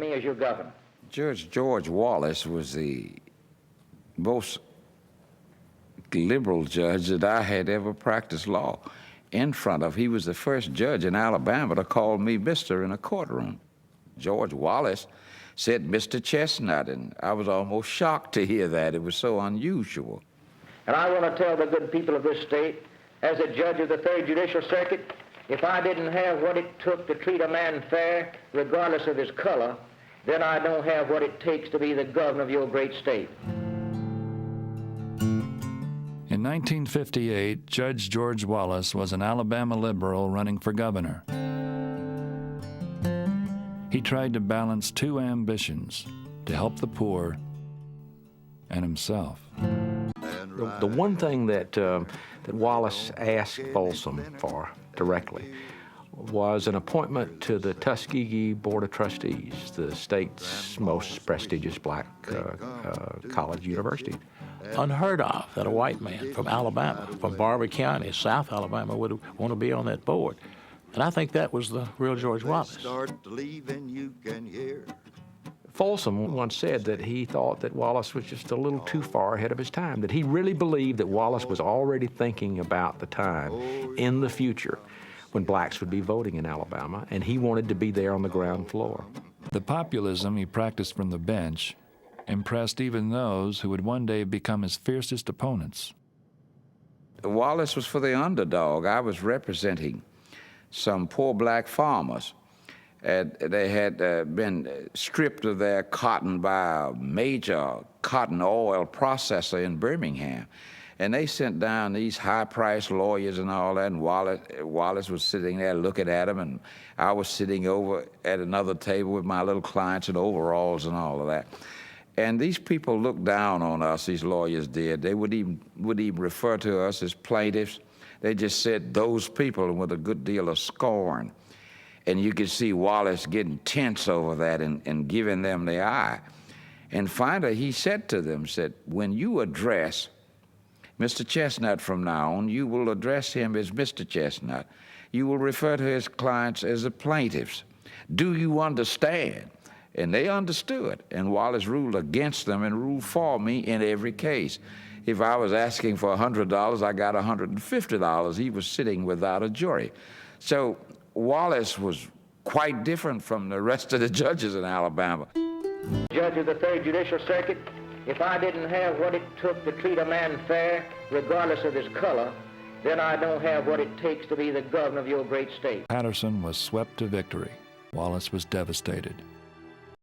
me as your governor? Judge George Wallace was the most liberal judge that I had ever practiced law in front of. He was the first judge in Alabama to call me Mr. in a courtroom. George Wallace said Mr. Chestnut, and I was almost shocked to hear that. It was so unusual. And I want to tell the good people of this state, as a judge of the Third Judicial Circuit, if I didn't have what it took to treat a man fair, regardless of his color, then I don't have what it takes to be the governor of your great state. In 1958, Judge George Wallace was an Alabama liberal running for governor. He tried to balance two ambitions, to help the poor and himself. The one thing that Wallace asked Folsom for directly was an appointment to the Tuskegee Board of Trustees, the state's most prestigious black college university. Unheard of that a white man from Alabama, from Barber County, South Alabama, would want to be on that board. And I think that was the real George Wallace. Folsom once said that he thought that Wallace was just a little too far ahead of his time, that he really believed that Wallace was already thinking about the time in the future when blacks would be voting in Alabama, and he wanted to be there on the ground floor. The populism he practiced from the bench impressed even those who would one day become his fiercest opponents. Wallace was for the underdog. I was representing some poor black farmers. They had been stripped of their cotton by a major cotton oil processor in Birmingham. And they sent down these high-priced lawyers and all that, and Wallace was sitting there looking at them, and I was sitting over at another table with my little clients in overalls and all of that. And these people looked down on us, these lawyers did. They would even refer to us as plaintiffs. They just said those people with a good deal of scorn. And you could see Wallace getting tense over that and giving them the eye. And finally, he said to them, when you address Mr. Chestnut from now on, you will address him as Mr. Chestnut. You will refer to his clients as the plaintiffs. Do you understand? And they understood. And Wallace ruled against them and ruled for me in every case. If I was asking for $100, I got $150. He was sitting without a jury. So Wallace was quite different from the rest of the judges in Alabama. Judge of the Third Judicial Circuit, if I didn't have what it took to treat a man fair, regardless of his color, then I don't have what it takes to be the governor of your great state. Patterson was swept to victory. Wallace was devastated.